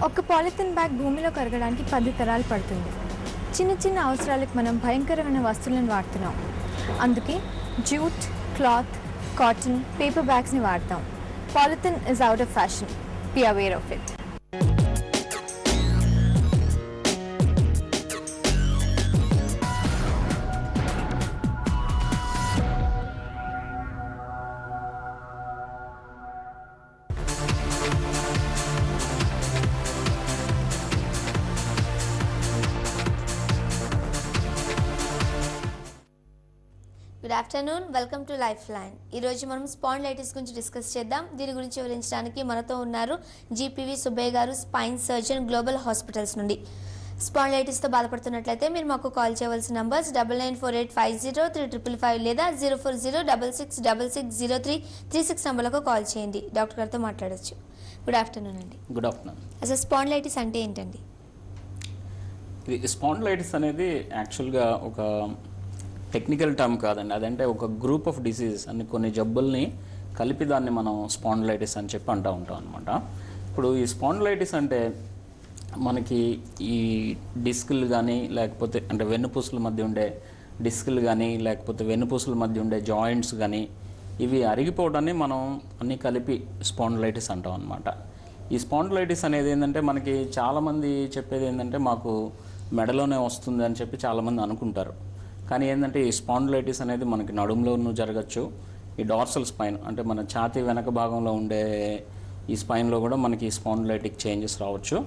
ఒక polythene bag భూమిలో కరగడానికి 10 తరాలు పడుతుంది. చిన్న చిన్న అవసరాలకు మనం భయంకరమైన వస్తువులను వాడుతున్నాం. అందుకే జూట్, క్లాత్, కాటన్, పేపర్ బ్యాగ్స్ని వాడతాం. Polythene is out of fashion. Be aware of it. Good afternoon, welcome to life line. ఈరోజు మనం స్పాండిలైటిస్ గురించి డిస్కస్ చేద్దాం. దీని గురించి వివరించడానికి మనతో ఉన్నారు జీపీవి సుబ్బయ్య గారు, స్పైన్ సర్జన్, గ్లోబల్ హాస్పిటల్స్ నుండి. స్పాండిలైటిస్తో బాధపడుతున్నట్లయితే మీరు మాకు కాల్ చేయవలసిన నంబర్స్ 9948503555 లేదా 0406660336 నంబర్లకు కాల్ చేయండి. డాక్టర్ గారితో మాట్లాడచ్చు. గుడ్ ఆఫ్టర్నూన్ అండి. Good afternoon. అసలు స్పాండిలైటిస్ అంటే ఏంటండి? ఇది స్పాండిలైటిస్ అనేది యాక్చువల్గా ఒక టెక్నికల్ టర్మ్ కాదండి. అదంటే ఒక గ్రూప్ ఆఫ్ డిసీజెస్ అని కొన్ని జబ్బుల్ని కలిపి దాన్ని మనం స్పాండిలైటిస్ అని చెప్పి అంటూ ఉంటాం అనమాట. ఇప్పుడు ఈ స్పాండిలైటిస్ అంటే మనకి ఈ డిస్కులు కానీ లేకపోతే అంటే వెన్నుపూసల మధ్య ఉండే డిస్కులు కానీ లేకపోతే వెన్నుపూసల మధ్య ఉండే జాయింట్స్ కానీ ఇవి అరిగిపోవడాన్ని మనం అన్నీ కలిపి స్పాండిలైటిస్ అంటాం అనమాట. ఈ స్పాండిలైటిస్ అనేది ఏంటంటే మనకి చాలామంది చెప్పేది ఏంటంటే మాకు మెడలోనే వస్తుంది అని చెప్పి చాలామంది అనుకుంటారు. కానీ ఏంటంటే ఈ స్పాండిలైటిస్ అనేది మనకి నడుములోనూ జరగచ్చు. ఈ డార్సల్ స్పైన్ అంటే మన ఛాతీ వెనక భాగంలో ఉండే ఈ స్పైన్లో కూడా మనకి స్పాండిలైటిక్ చేంజెస్ రావచ్చు.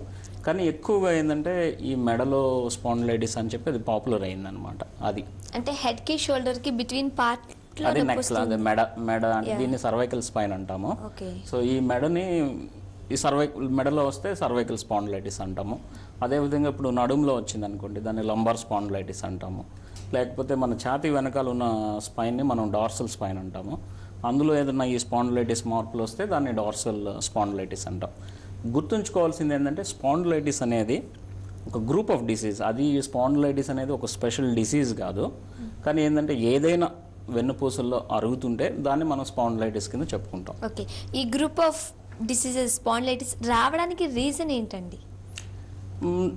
కానీ ఎక్కువగా ఏంటంటే ఈ మెడలో స్పాండిలైటిస్ అని చెప్పి అది పాపులర్ అయిందనమాట. అది అంటే హెడ్కి షోల్డర్కి బిట్వీన్ పార్ట్ అది నెక్స్ట్ అదే మెడ అంటే దీన్ని సర్వైకల్ స్పైన్ అంటాము. సో ఈ మెడని ఈ మెడలో వస్తే సర్వైకల్ స్పాండిలైటిస్ అంటాము. అదేవిధంగా ఇప్పుడు నడుములో వచ్చింది అనుకోండి, దాన్ని లంబార్ స్పాండిలైటిస్ అంటాము. లేకపోతే మన ఛాతీ వెనకాల ఉన్న స్పైన్ని మనం డార్సల్ స్పైన్ అంటాము. అందులో ఏదైనా ఈ స్పాండిలైటిస్ మార్పులు వస్తే దాన్ని డార్సల్ స్పాండిలైటిస్ అంటాం. గుర్తుంచుకోవాల్సింది ఏంటంటే స్పాండిలైటిస్ అనేది ఒక గ్రూప్ ఆఫ్ డిసీజ్. అది స్పాండిలైటిస్ అనేది ఒక స్పెషల్ డిసీజ్ కాదు. కానీ ఏంటంటే ఏదైనా వెన్నుపూసల్లో అరుగుతుంటే దాన్ని మనం స్పాండిలైటిస్ కింద చెప్పుకుంటాం. ఓకే, ఈ గ్రూప్ ఆఫ్ డిసీజెస్ స్పాండిలైటిస్ రావడానికి రీజన్ ఏంటండి?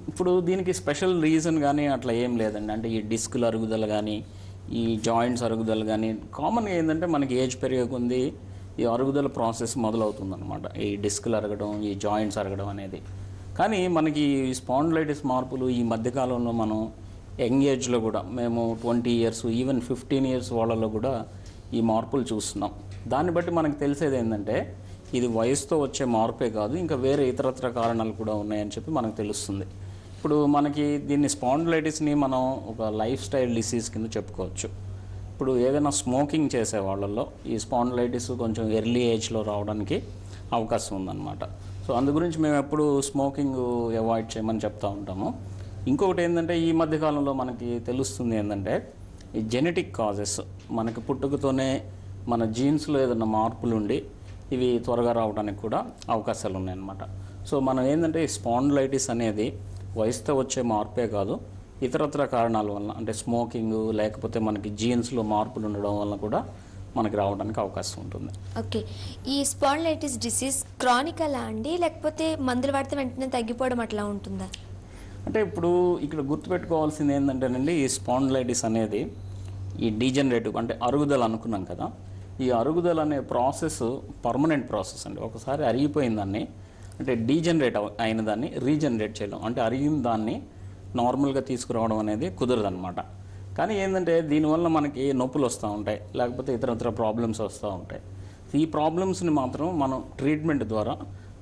ఇప్పుడు దీనికి స్పెషల్ రీజన్ కానీ అట్లా ఏం లేదండి. అంటే ఈ డిస్కుల అరుగుదల కానీ ఈ జాయింట్స్ అరుగుదల కానీ కామన్గా ఏంటంటే మనకి ఏజ్ పెరిగే కొద్దీ ఈ అరుగుదల ప్రాసెస్ మొదలవుతుందన్నమాట. ఈ డిస్కులు అరగడం, ఈ జాయింట్స్ అరగడం అనేది. కానీ మనకి ఈ స్పాండిలైటిస్ మార్పులు ఈ మధ్యకాలంలో మనం యంగ్ ఏజ్లో కూడా మేము 20 ఇయర్స్ ఈవెన్ 15 ఇయర్స్ వాళ్ళలో కూడా ఈ మార్పులు చూస్తున్నాం. దాన్ని బట్టి మనకు తెలిసేది ఏంటంటే ఇది వయసుతో వచ్చే మార్పే కాదు, ఇంకా వేరే ఇతరత్ర కారణాలు కూడా ఉన్నాయని చెప్పి మనకు తెలుస్తుంది. ఇప్పుడు మనకి దీన్ని స్పాండిలైటిస్ని మనం ఒక లైఫ్ స్టైల్ డిసీజ్ కింద చెప్పుకోవచ్చు. ఇప్పుడు ఏదైనా స్మోకింగ్ చేసే వాళ్ళల్లో ఈ స్పాండిలైటిస్ కొంచెం ఎర్లీ ఏజ్లో రావడానికి అవకాశం ఉందన్నమాట. సో అందు గురించి మేము ఎప్పుడు స్మోకింగ్ అవాయిడ్ చేయమని చెప్తూ ఉంటాము. ఇంకొకటి ఏంటంటే ఈ మధ్యకాలంలో మనకి తెలుస్తుంది ఏంటంటే ఈ జెనెటిక్ కాజెస్, మనకి పుట్టుకతోనే మన జీన్స్లో ఏదైనా మార్పులు ఉండి ఇవి త్వరగా రావడానికి కూడా అవకాశాలు ఉన్నాయన్నమాట. సో మనం ఏంటంటే ఈ స్పాండిలైటిస్ అనేది వయసుతో వచ్చే మార్పే కాదు, ఇతరత్ర కారణాల వల్ల అంటే స్మోకింగ్ లేకపోతే మనకి జీన్స్లో మార్పులు ఉండడం వల్ల కూడా మనకి రావడానికి అవకాశం ఉంటుంది. ఓకే, ఈ స్పాండిలైటిస్ డిసీజ్ క్రానికలా అండి, లేకపోతే మందులు వాడితే వెంటనే తగ్గిపోవడం అట్లా ఉంటుందా? అంటే ఇప్పుడు ఇక్కడ గుర్తుపెట్టుకోవాల్సింది ఏంటంటేనండి, ఈ స్పాండిలైటిస్ అనేది ఈ డీజనరేటివ్ అంటే అరుగుదల అనుకున్నాం కదా, ఈ అరుగుదల అనే ప్రాసెస్ పర్మనెంట్ ప్రాసెస్ అండి. ఒకసారి అరిగిపోయిన దాన్ని అంటే డీజనరేట్ అయిన దాన్ని రీజనరేట్ చేయడం అంటే అరిగిన దాన్ని నార్మల్గా తీసుకురావడం అనేది కుదరదనమాట. కానీ ఏంటంటే దీనివల్ల మనకి నొప్పులు వస్తూ ఉంటాయి, లేకపోతే ఇతర ప్రాబ్లమ్స్ వస్తూ ఉంటాయి. ఈ ప్రాబ్లమ్స్ని మాత్రం మనం ట్రీట్మెంట్ ద్వారా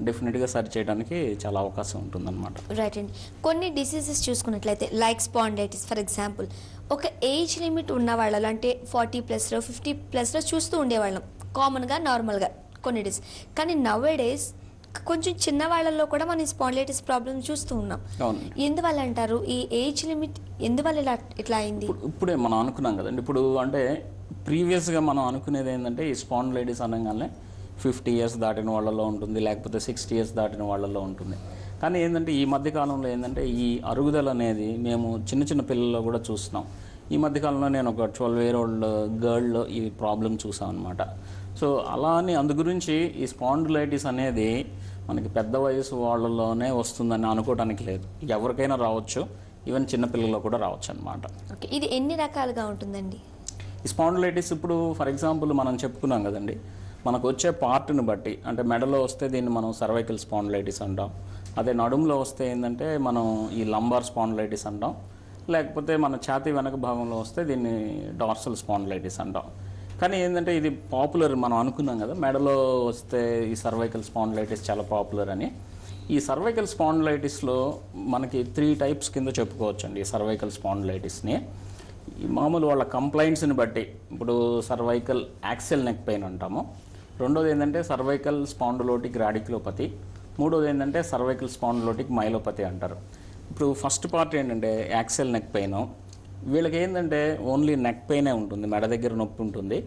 డెఫినెట్గా సరి చేయడానికి చాలా అవకాశం ఉంటుందన్నమాట. రైట్ అండి. కొన్ని డిసీజెస్ చూసుకున్నట్లయితే లైక్ స్పాండిలైటిస్ ఫర్ ఎగ్జాంపుల్ ఒక ఏజ్ లిమిట్ ఉన్న వాళ్ళలో అంటే 40+లో 50+లో చూస్తూ ఉండేవాళ్ళం కామన్గా నార్మల్గా కొన్ని డిసీజ్. కానీ నవ్ డేస్ కొంచెం చిన్న వాళ్ళల్లో కూడా మనం స్పాండిలైటిస్ ప్రాబ్లమ్ చూస్తూ ఉన్నాం. ఎందువల్ల అంటారు? ఈ ఏజ్ లిమిట్ ఎందువల్ల ఇట్లా అయింది? ఇప్పుడే మనం అనుకున్నాం కదండి. ఇప్పుడు అంటే ప్రీవియస్గా మనం అనుకునేది ఏంటంటే ఈ స్పాండిలైటిస్ అనగానే 50 ఇయర్స్ దాటిన వాళ్ళలో ఉంటుంది, లేకపోతే 60 ఇయర్స్ దాటిన వాళ్ళలో ఉంటుంది. కానీ ఏంటంటే ఈ మధ్యకాలంలో ఏంటంటే ఈ అరుగుదల అనేది మేము చిన్న పిల్లల్లో కూడా చూస్తున్నాం. ఈ మధ్యకాలంలో నేను ఒక 12 year old గర్ల్లో ఈ ప్రాబ్లం చూసాం అనమాట. సో అలా అని అందు గురించి ఈ స్పాండిలైటిస్ అనేది మనకి పెద్ద వయసు వాళ్ళలోనే వస్తుందని అనుకోవడానికి లేదు, ఎవరికైనా రావచ్చు, ఈవెన్ చిన్నపిల్లల్లో కూడా రావచ్చు అనమాట. ఓకే, ఇది ఎన్ని రకాలుగా ఉంటుందండి? ఈ స్పాండిలైటిస్ ఇప్పుడు ఫర్ ఎగ్జాంపుల్ మనం చెప్పుకున్నాం కదండి, మనకు వచ్చే పార్ట్ని బట్టి, అంటే మెడలో వస్తే దీన్ని మనం సర్వైకల్ స్పాండిలైటిస్ అంటాం, అదే నడుములో వస్తే ఏంటంటే మనం ఈ లంబార్ స్పాండిలైటిస్ అంటాం, లేకపోతే మన ఛాతీ వెనక భాగంలో వస్తే దీన్ని డార్సల్ స్పాండిలైటిస్ అంటాం. కానీ ఏంటంటే ఇది పాపులర్, మనం అనుకున్నాం కదా మెడలో వస్తే ఈ సర్వైకల్ స్పాండిలైటిస్ చాలా పాపులర్ అని. ఈ సర్వైకల్ స్పాండిలైటిస్లో మనకి 3 టైప్స్ కింద చెప్పుకోవచ్చండి ఈ సర్వైకల్ స్పాండిలైటిస్ని. ఈ మామూలు వాళ్ళ కంప్లైంట్స్ని బట్టి, ఇప్పుడు సర్వైకల్ యాక్సిల్ నెక్ పెయిన్ అంటాము, రెండోది ఏంటంటే సర్వైకల్ స్పాండిలోటిక్ రాడిక్యులోపతి, మూడోది ఏంటంటే సర్వైకల్ స్పాండిలోటిక్ మైలోపతి అంటారు. ఇప్పుడు ఫస్ట్ పార్ట్ ఏంటంటే యాక్సిల్ నెక్ పెయిన్, వీళ్ళకి ఏంటంటే ఓన్లీ నెక్ పెయినే ఉంటుంది, మెడ దగ్గర నొప్పి ఉంటుంది,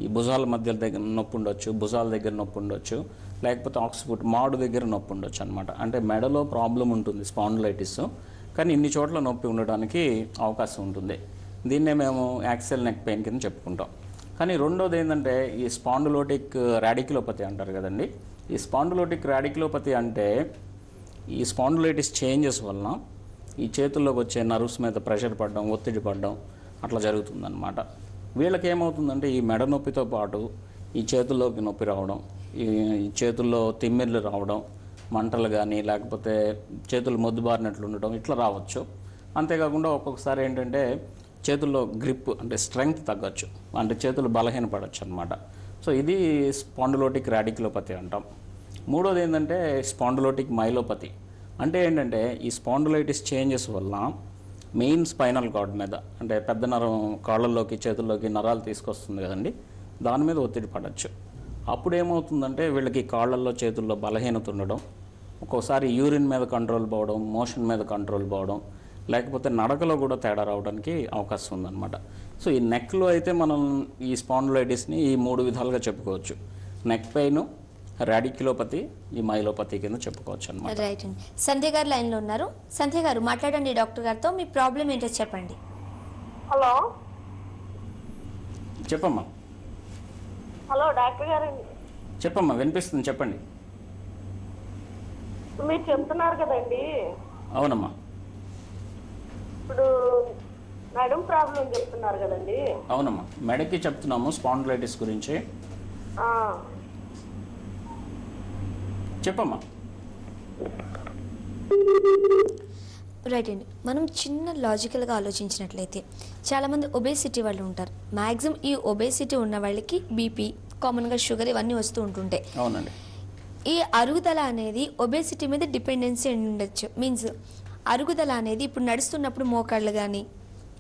ఈ భుజాల మధ్య దగ్గర నొప్పి ఉండొచ్చు, భుజాల దగ్గర నొప్పి ఉండొచ్చు, లేకపోతే ఆక్సిపుట్ మాడు దగ్గర నొప్పి ఉండొచ్చు అనమాట. అంటే మెడలో ప్రాబ్లం ఉంటుంది స్పాండిలైటిస్, కానీ ఇన్ని చోట్ల నొప్పి ఉండడానికి అవకాశం ఉంటుంది. దీన్నే మేము యాక్సిల్ నెక్ పెయిన్ కింద చెప్పుకుంటాం. కానీ రెండోది ఏంటంటే ఈ స్పాండిలోటిక్ రాడిక్యులోపతి అంటారు కదండి. ఈ స్పాండిలోటిక్ రాడిక్యులోపతి అంటే ఈ స్పాండిలైటిస్ చేంజెస్ వలన ఈ చేతుల్లోకి వచ్చే నర్వ్స్ మీద ప్రెషర్ పడడం, ఒత్తిడి పడడం అట్లా జరుగుతుందన్నమాట. వీళ్ళకి ఏమవుతుందంటే ఈ మెడ నొప్పితో పాటు ఈ చేతుల్లోకి నొప్పి రావడం, ఈ చేతుల్లో తిమ్మిర్లు రావడం, మంటలు కానీ లేకపోతే చేతులు మొద్దుబారినట్లు ఉండడం ఇట్లా రావచ్చు. అంతేకాకుండా ఒక్కొక్కసారి ఏంటంటే చేతుల్లో గ్రిప్ అంటే స్ట్రెంగ్త్ తగ్గచ్చు, అంటే చేతులు బలహీనపడవచ్చు అనమాట. సో ఇది స్పాండిలోటిక్ రాడిక్యులోపతి అంటాం. మూడోది ఏంటంటే స్పాండిలోటిక్ మైలోపతి. అంటే ఏంటంటే ఈ స్పాండిలైటిస్ చేంజెస్ వల్ల మెయిన్ స్పైనల్ కార్డ్ మీద, అంటే పెద్ద నరం కాళ్ళల్లోకి చేతుల్లోకి నరాలు తీసుకొస్తుంది కదండి, దాని మీద ఒత్తిడి పడవచ్చు. అప్పుడు ఏమవుతుందంటే వీళ్ళకి కాళ్ళల్లో చేతుల్లో బలహీనత ఉండడం, ఒక్కోసారి యూరిన్ మీద కంట్రోల్ పోవడం, మోషన్ మీద కంట్రోల్ పోవడం, లేకపోతే నడకలో కూడా తేడా రావడానికి అవకాశం ఉందన్నమాట. సో ఈ నెక్లో అయితే మనం ఈ స్పాండిలైటిస్ని ఈ 3 విధాలుగా చెప్పుకోవచ్చు. నెక్ పెయిన్, రాడిక్యులోపతి, ఈ మైలోపతి కింద చెప్పుకోవచ్చు అనమాట. రైట్ అండి. సంధ్య గారు లైన్లో ఉన్నారు. సంధ్య గారు మాట్లాడండి డాక్టర్ గారితో, మీ ప్రాబ్లం ఏంటో చెప్పండి. హలో చెప్పమ్మా. హలో డాక్టర్ గారు, చెప్పమ్మా, వినిపిస్తుంది, చెప్పండి. మీరు చెప్తున్నారు కదండి, అవునమ్మా. ఇప్పుడు నడుం ప్రాబ్లం చెప్తున్నారు కదండి. అవునమ్మా, మెడకి చెప్తున్నాము స్పాండిలైటిస్ గురించి. ఆ, చెప్పమ్మా. రైట్ అండి. మనం చిన్న లాజికల్గా ఆలోచించినట్లయితే చాలామంది ఒబేసిటీ వాళ్ళు ఉంటారు. మ్యాక్సిమం ఈ ఒబేసిటీ ఉన్న వాళ్ళకి బీపీ, కామన్గా షుగర్ ఇవన్నీ వస్తూ ఉంటుంటాయి. అవునండి. ఈ అరుగుదల అనేది ఒబేసిటీ మీద డిపెండెన్సీ ఉండొచ్చు. మీన్స్ అరుగుదల అనేది ఇప్పుడు నడుస్తున్నప్పుడు మోకాళ్ళు కానీ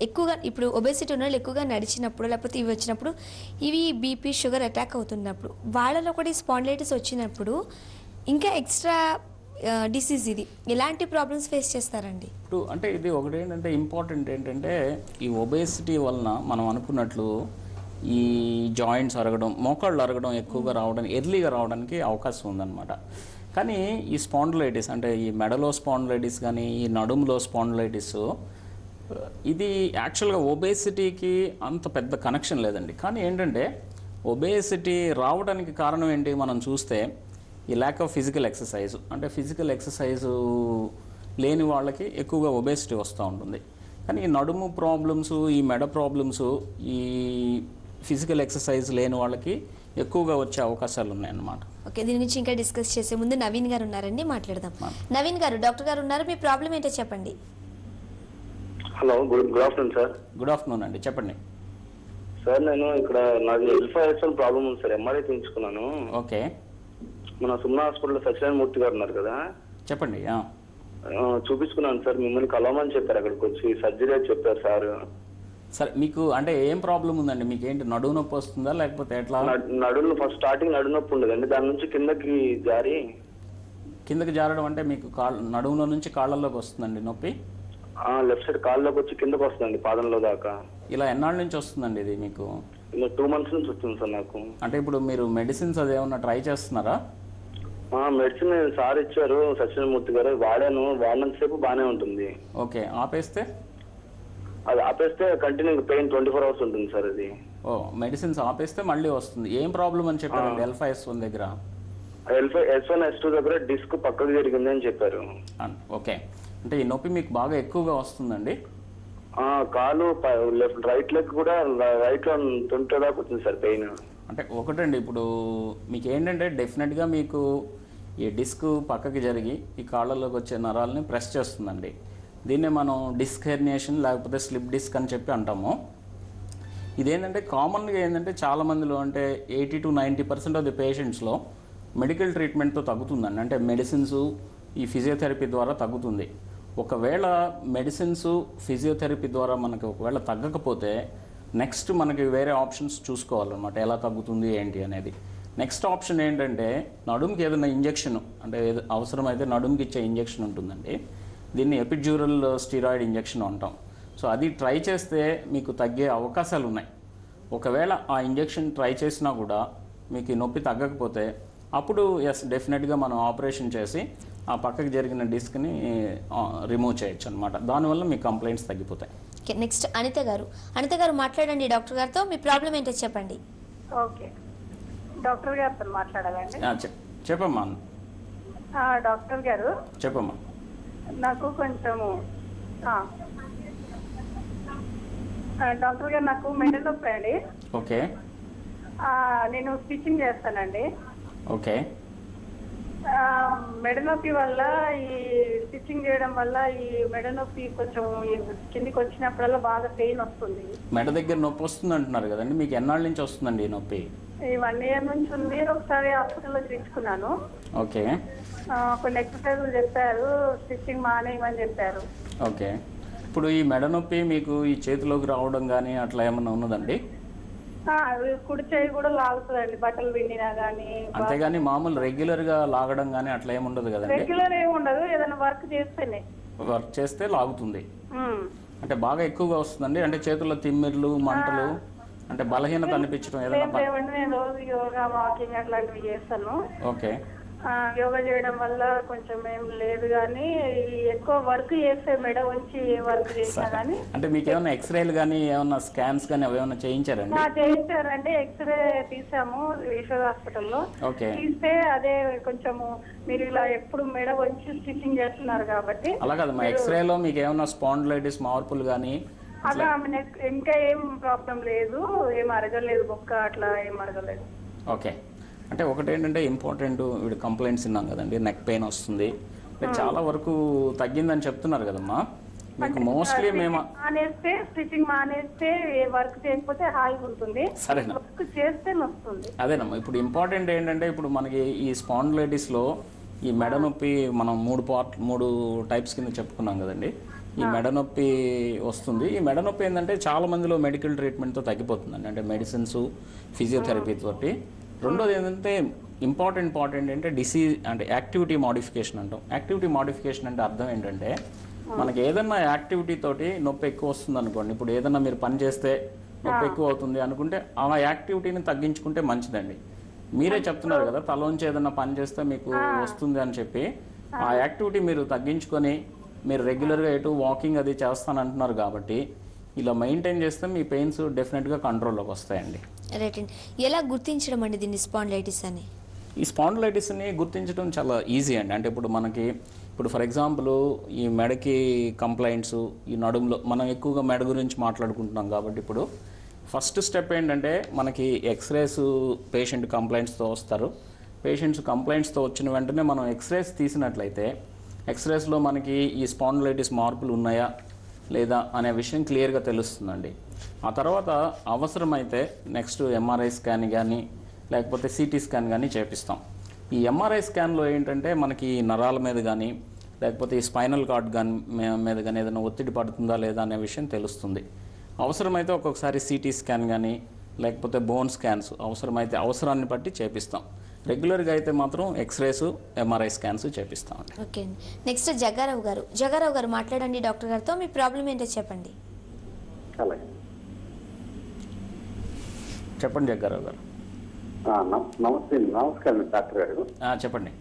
ఎక్కువగా, ఇప్పుడు ఒబేసిటీ ఉన్న వాళ్ళు ఎక్కువగా నడిచినప్పుడు లేకపోతే ఇవి వచ్చినప్పుడు, ఇవి బీపీ షుగర్ అటాక్ అవుతున్నప్పుడు వాళ్ళలో కూడా ఈ స్పాండిలైటిస్ వచ్చినప్పుడు ఇంకా ఎక్స్ట్రా డిసీజ్, ఇది ఎలాంటి ప్రాబ్లమ్స్ ఫేస్ చేస్తారండి? ఇప్పుడు అంటే ఇది ఒకటి ఏంటంటే ఇంపార్టెంట్ ఏంటంటే ఈ ఒబేసిటీ వలన మనం అనుకున్నట్లు ఈ జాయింట్స్ అరగడం, మోకాళ్ళు అరగడం ఎక్కువగా రావడానికి, ఎర్లీగా రావడానికి అవకాశం ఉందన్నమాట. కానీ ఈ స్పాండిలైటిస్ అంటే ఈ మెడలో స్పాండిలైటిస్ కానీ ఈ నడుములో స్పాండిలైటిస్, ఇది యాక్చువల్గా ఒబేసిటీకి అంత పెద్ద కనెక్షన్ లేదండి. కానీ ఏంటంటే ఒబేసిటీ రావడానికి కారణం ఏంటి మనం చూస్తే ఈ ల్యాక్ ఆఫ్ ఫిజికల్ ఎక్సర్సైజ్. అంటే ఫిజికల్ ఎక్సర్సైజ్ లేని వాళ్ళకి ఎక్కువగా ఒబేసిటీ వస్తూ ఉంటుంది. కానీ ఈ నడుము ప్రాబ్లమ్స్, ఈ మెడ ప్రాబ్లమ్స్, ఈ ఫిజికల్ ఎక్సర్సైజ్ లేని వాళ్ళకి ఎక్కువగా వచ్చే అవకాశాలు ఉన్నాయన్నమాట. ఓకే, దీని గురించి ఇంకా డిస్కస్ చేసే ముందు నవీన్ గారు ఉన్నారండి, మాట్లాడదాం. నవీన్ గారు, డాక్టర్ గారు ఉన్నారు, మీ ప్రాబ్లం ఏంటో చెప్పండి. Hello, good afternoon sir. Good afternoon అండి, చెప్పండి. సార్ నేను ఇక్కడ నాకు L5 ప్రాబ్లం ఉంది సార్, ఎంఆర్ఐ తీయించుకున్నాను. ఓకే, మన సుమనా హాస్పిటల్లో సత్యనారాయణ మూర్తి గారు ఉన్నారు కదా, చెప్పండి. చూపించుకున్నాను సార్, మిమ్మల్ని కలవమని చెప్పారు, అక్కడికి వచ్చి సర్జరీ అని చెప్పారు సార్. సరే, మీకు అంటే ఏం ప్రాబ్లం ఉందండి? మీకు ఏంటి, నడుము నొప్పి వస్తుందా లేకపోతే ఎట్లా? నడుము ఫస్ట్ స్టార్టింగ్ నడుము నొప్పి ఉండదండి, దాని నుంచి కిందకి జారి. కిందకి జారడం అంటే మీకు నడుములో నుంచి కాళ్ళల్లోకి వస్తుందండి నొప్పి? లెఫ్ట్ సైడ్ కాళ్ళలోకి వచ్చి కిందకి వస్తుందండి, పాదంలో దాకా. ఇలా ఎన్నాళ్ళ నుంచి వస్తుందండి ఇది మీకు? 2 months నుంచి వస్తుంది సార్ నాకు. అంటే ఇప్పుడు మీరు మెడిసిన్స్ అదేమన్నా ట్రై చేస్తున్నారా? మెడిసిన్ సార్ ఇచ్చారు సత్యనారాయణమూర్తి గారు, వాడినంతసేపు బాగానే ఉంటుంది. ఓకే, ఆపేస్తే? అది ఆపేస్తే కంటిన్యూ పెయిన్ 24 hours ఉంటుంది సార్ అది. మెడిసిన్స్ ఆపేస్తే మళ్ళీ వస్తుంది. ఏం ప్రాబ్లం అని చెప్పారండి L5S1 దగ్గర? S1 S2 దగ్గర డిస్క్ పక్కకు జరిగింది అని చెప్పారు. ఓకే, అంటే ఈ నొప్పి మీకు బాగా ఎక్కువగా వస్తుందండి? కాలు లెఫ్ట్ రైట్ లెగ్ కూడా రైట్ లో తుంట దాకా వచ్చింది సార్ పెయిన్. అంటే ఒకటండి, ఇప్పుడు మీకు ఏంటంటే డెఫినెట్గా మీకు ఈ డిస్క్ పక్కకి జరిగి ఈ కాళ్ళలోకి వచ్చే నరాలని ప్రెస్ చేస్తుందండి. దీన్నే మనం డిస్క్ హెర్నియేషన్ లేకపోతే స్లిప్ డిస్క్ అని చెప్పి అంటాము. ఇదేంటంటే కామన్గా ఏంటంటే చాలామందిలో అంటే 80 to 90% ఆఫ్ ది పేషెంట్స్లో మెడికల్ ట్రీట్మెంట్తో తగ్గుతుందండి. అంటే మెడిసిన్స్, ఈ ఫిజియోథెరపీ ద్వారా తగ్గుతుంది. ఒకవేళ మెడిసిన్స్ ఫిజియోథెరపీ ద్వారా మనకి ఒకవేళ తగ్గకపోతే నెక్స్ట్ మనకి వేరే ఆప్షన్స్ చూసుకోవాలన్నమాట, ఎలా తగ్గుతుంది ఏంటి అనేది. నెక్స్ట్ ఆప్షన్ ఏంటంటే నడుముకి ఏదైనా ఇంజెక్షన్, అంటే అవసరమైతే నడుముకి ఇచ్చే ఇంజెక్షన్ ఉంటుందండి. దీన్ని ఎపిడ్యూరల్ స్టీరాయిడ్ ఇంజెక్షన్ అంటాం. సో అది ట్రై చేస్తే మీకు తగ్గే అవకాశాలు ఉన్నాయి. ఒకవేళ ఆ ఇంజెక్షన్ ట్రై చేసినా కూడా మీకు ఈ నొప్పి తగ్గకపోతే అప్పుడు డెఫినెట్గా మనం ఆపరేషన్ చేసి ఆ పక్కకి జరిగిన డిస్క్ని రిమూవ్ చేయొచ్చు అనమాట. దానివల్ల మీ కంప్లైంట్స్ తగ్గిపోతాయి. నెక్స్ట్ అనిత గారు మాట్లాడండి డాక్టర్ గారితో. మీ ప్రాబ్లం ఏంటో చెప్పండి. ఓకే, డాక్టర్ గారితో మాట్లాడాలండి. చెప్పమ్మా. డాక్టర్ గారు చెప్పమ్మా. నాకు కొంచెము డాక్టర్ గారు నాకు మెడల్ నొప్పి అండి. ఓకే. నేను స్టిచ్చింగ్ చేస్తానండి. ఓకే. మెడ నొప్పి వల్ల ఈ స్టిచ్చింగ్ చేయడం వల్ల ఈ మెడ నొప్పి కొంచెం కిందికి వచ్చినప్పుడల్లా బాగా పెయిన్ వస్తుంది. మెడ దగ్గర నొప్పి వస్తుంది అంటున్నారు కదండి, మీకు ఎన్నాళ్ళ నుంచి వస్తుందండి ఈ నొప్పి? ఈ 1 year నుంచి ఉంది. ఒకసారి హాస్పిటల్లో చూపించుకున్నాను. ఓకే. కొన్ని ఎక్సర్సైజులు చెప్పారు, స్టిచ్చింగ్ మానేయమని చెప్పారు. ఓకే. ఇప్పుడు ఈ మెడ నొప్పి మీకు ఈ చేతిలోకి రావడం కానీ అట్లా ఏమన్నా ఉన్నదండి? కుడి చేయి కూడా లాగుతుందండి, బట్టలు పిండినా కానీ. అంతేగాని మామూలు రెగ్యులర్గా లాగడం కానీ అట్లా ఏమి ఉండదు కదండి? రెగ్యులర్ ఏమి ఉండదు, ఏదైనా వర్క్ చేస్తేనే. వర్క్ చేస్తే లాగుతుంది. అంటే బాగా ఎక్కువగా వస్తుందండి, అంటే చేతుల్లో తిమ్మిర్లు, మంటలు, అంటే బలహీనత అనిపించడం ఏదైనా? నేను రోజు యోగా, వాకింగ్ అట్లాంటివి చేస్తాను. ఓకే. యోగా చేయడం వల్ల కొంచెం ఏం లేదు, కానీ ఎక్కువ వర్క్ చేస్తే మెడ వచ్చి ఏ వర్క్ చేసినా కానీ. అంటే మీకు ఏమైనా ఎక్స్రేలు కానీ ఏమైనా స్కాన్స్ కానీ అవి ఏమైనా చేయించారండి? చేయించారండి, ఎక్స్రే తీసాము యశోద హాస్పిటల్లో. ఓకే. తీస్తే అదే కొంచెము మీరు ఇలా ఎప్పుడు మెడ వచ్చి స్టిచ్చింగ్ చేస్తున్నారు కాబట్టి. అలా కదా, మా ఎక్స్రేలో మీకు ఏమైనా స్పాండిలైటిస్ మార్పులు కానీ అలా ఇంకా ఏం ప్రాబ్లం లేదు, ఏం అరగలేదు, బొక్క అట్లా ఏం అరగలేదు. ఓకే. అంటే ఒకటి ఏంటంటే ఇంపార్టెంట్, వీడు కంప్లైంట్స్ విన్నాం కదండి, నెక్ పెయిన్ వస్తుంది, చాలా వరకు తగ్గిందని చెప్తున్నారు కదమ్మా. మీకు మోస్ట్లీ మేము స్టిచ్చింగ్ మానేస్తే వర్క్ చేయకపోతే హాయిగా ఉంటుంది, సరేనా, వర్క్ చేస్తే వస్తుంది. అదేనమ్మా. ఇప్పుడు ఇంపార్టెంట్ ఏంటంటే ఇప్పుడు మనకి ఈ స్పాండిలైటిస్లో ఈ మెడ నొప్పి మనం 3 టైప్స్ కింద చెప్పుకున్నాం కదండి. ఈ మెడ నొప్పి వస్తుంది. ఈ మెడ నొప్పి ఏంటంటే చాలా మందిలో మెడికల్ ట్రీట్మెంట్తో తగ్గిపోతుందండి, అంటే మెడిసిన్స్, ఫిజియోథెరపీ తోటి. రెండోది ఏంటంటే ఇంపార్టెంట్ అంటే డిసీజ్ అంటే యాక్టివిటీ మాడిఫికేషన్ అంటాం. యాక్టివిటీ మాడిఫికేషన్ అంటే అర్థం ఏంటంటే మనకి ఏదన్నా యాక్టివిటీ తోటి నొప్పి ఎక్కువ వస్తుంది అనుకోండి. ఇప్పుడు ఏదన్నా మీరు పని చేస్తే నొప్పి ఎక్కువ అవుతుంది అనుకుంటే ఆ యాక్టివిటీని తగ్గించుకుంటే మంచిదండి. మీరే చెప్తున్నారు కదా, తలోంచి ఏదన్నా పని చేస్తే మీకు వస్తుంది అని చెప్పి ఆ యాక్టివిటీ మీరు తగ్గించుకొని మీరు రెగ్యులర్గా ఎటు వాకింగ్ అది చేస్తానంటున్నారు కాబట్టి ఇలా మెయింటైన్ చేస్తే మీ పెయిన్స్ డెఫినెట్గా కంట్రోల్లోకి వస్తాయండి. రైట్ అండి. ఎలా గుర్తించడం అండి దీన్ని స్పాండిలైటిస్ అని? ఈ స్పాండిలైటిస్ని గుర్తించడం చాలా ఈజీ అండి. అంటే ఇప్పుడు ఫర్ ఎగ్జాంపుల్ ఈ మెడకి కంప్లైంట్స్, ఈ నడుములో మనం ఎక్కువగా మెడ గురించి మాట్లాడుకుంటున్నాం కాబట్టి ఇప్పుడు ఫస్ట్ స్టెప్ ఏంటంటే మనకి ఎక్స్రేస్ పేషెంట్ కంప్లైంట్స్తో వస్తారు. పేషెంట్స్ కంప్లైంట్స్తో వచ్చిన వెంటనే మనం ఎక్స్రేస్ తీసినట్లయితే ఎక్స్రేస్లో మనకి ఈ స్పాండిలైటిస్ మార్పులు ఉన్నాయా లేదా అనే విషయం క్లియర్గా తెలుస్తుందండి. ఆ తర్వాత అవసరమైతే నెక్స్ట్ ఎంఆర్ఐ స్కాన్ కానీ లేకపోతే సిటీ స్కాన్ కానీ చేపిస్తాం. ఈ ఎంఆర్ఐ స్కాన్లో ఏంటంటే మనకి నరాల మీద కానీ లేకపోతే ఈ స్పైనల్ కార్డ్ కానీ మీద కానీ ఏదైనా ఒత్తిడి పడుతుందా లేదా అనే విషయం తెలుస్తుంది. అవసరమైతే ఒక్కొక్కసారి సిటీ స్కాన్ కానీ లేకపోతే బోన్ స్కాన్స్ అవసరమైతే అవసరాన్ని బట్టి చేపిస్తాం. రెగ్యులర్గా అయితే మాత్రం ఎక్స్రేస్, ఎంఆర్ఐ స్కాన్స్ చేపిస్తాం. ఓకే అండి. నెక్స్ట్ జగ్గారావు గారు మాట్లాడండి డాక్టర్ గారితో. మీ ప్రాబ్లం ఏంటో చెప్పండి. చెప్పండి జగ్గారావు గారు. నమస్కారం డాక్టర్ గారు. చెప్పండి.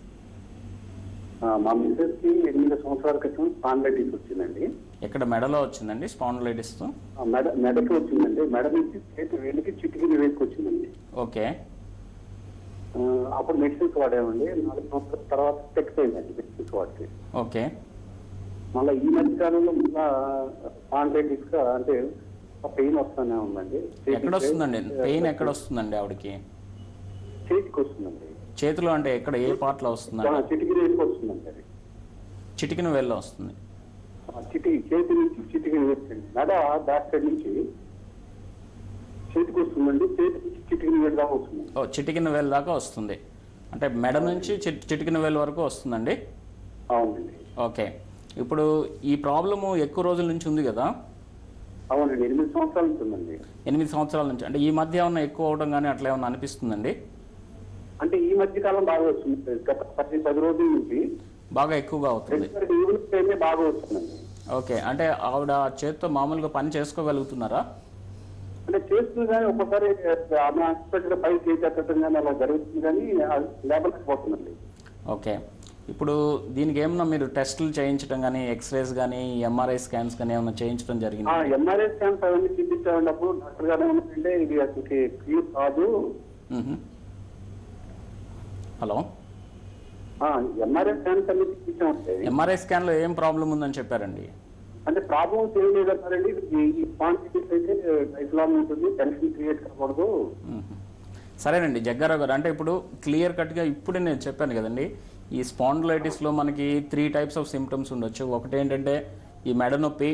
మా మిస్సెస్కి 8 సంవత్సరాల క్రితం స్పాండిలైటిస్ వచ్చిందండి. ఎక్కడ మెడలో వచ్చిందండి స్పాండిలైటిస్? మెడకి వచ్చిందండి. మెడ నుంచి చేతి వేలికి చిటికిన వేసుకు వచ్చిందండి. ఓకే. అప్పుడు మెడిసిన్స్ వాడామండి. 4 సంవత్సరాల తర్వాత తెచ్చిపోయిందండి మెడిసిన్స్ వాడితే. ఓకే. మళ్ళీ ఈ మధ్య కాలంలో మళ్ళా స్పాండిలైటిస్ గా అంటే పెయిన్ వస్తూనే ఉందండి. ఎక్కడ వస్తుందండి పెయిన్? ఎక్కడ వస్తుందండి ఆవిడకి? చేతికి వస్తుందండి. చేతిలో అంటే ఎక్కడ, ఏ పార్ట్లో వస్తుందండి? చిటికి వేసి వస్తుందండి. అది చిటికిన వేల్లో వస్తుంది. చేతి నుంచి చిటికి వేస్తుంది. మెడ బ్యాక్ సైడ్ నుంచి చేతికి వస్తుందండి. చేతి నుంచి చిటికిన వేలు దాకా వస్తుంది. ఓ, చిటికిన వేలు దాకా వస్తుంది. అంటే మెడ నుంచి చిటికిన వేలు వరకు వస్తుందండి. అవునండి. ఓకే. ఇప్పుడు ఈ ప్రాబ్లము ఎక్కువ రోజుల నుంచి ఉంది కదా? అవునండి, 8 సంవత్సరాల నుంచి ఉందండి. 8 సంవత్సరాల నుంచి. అంటే ఈ మధ్య ఏమన్నా ఎక్కువ అవడం కానీ అట్లా ఏమన్నా అనిపిస్తుందండి? అంటే ఈ మధ్య కాలం బాగా వస్తుంది. గత 10 రోజుల నుంచి బాగా ఎక్కువగా అవుతుంది. ఈవినింగ్ బాగా వస్తుందండి. ఓకే. అంటే ఆవిడ చేత్తో మామూలుగా పని చేసుకోగలుగుతున్నారా? అంటే చేస్తుంది కానీ ఒక్కసారి అన్ఎక్స్పెక్టెడ్ పై చేసేటం కానీ అలా జరుగుతుంది కానీ లేకపోతుందండి. ఓకే. ఇప్పుడు దీనికి ఏమన్నా మీరు టెస్టులు చేయించడం కానీ, ఎక్స్రేస్ కానీ, ఎంఆర్ఐ స్కాన్స్ కానీ ఏమన్నా చేయించడం జరిగింది? ఎంఆర్ఐ స్కాన్స్ అవన్నీ చూపించామండి. అప్పుడు డాక్టర్ గారు ఏమంటే ఇది అసలు క్యూర్ కాదు. హలో, ఎంఆర్ఐ స్కాన్స్ అన్ని చూపించామంటే ఎంఆర్ఐ స్కాన్లో ఏం ప్రాబ్లం ఉందని చెప్పారండి? అంటే ప్రాబ్లమ్స్ ఏం లేదన్నారండి. ఈ స్పాండిలైటిస్ అయితే లైఫ్ లాంగ్ ఉంటుంది, టెన్షన్ క్రియేట్ కాకూడదు. సరేనండి జగ్గారావు గారు, అంటే ఇప్పుడు క్లియర్ కట్గా ఇప్పుడే నేను చెప్పాను కదండి, ఈ స్పాండిలైటిస్లో మనకి 3 టైప్స్ ఆఫ్ సిమ్టమ్స్ ఉండొచ్చు. ఒకటి ఏంటంటే ఈ మెడ నొప్పి,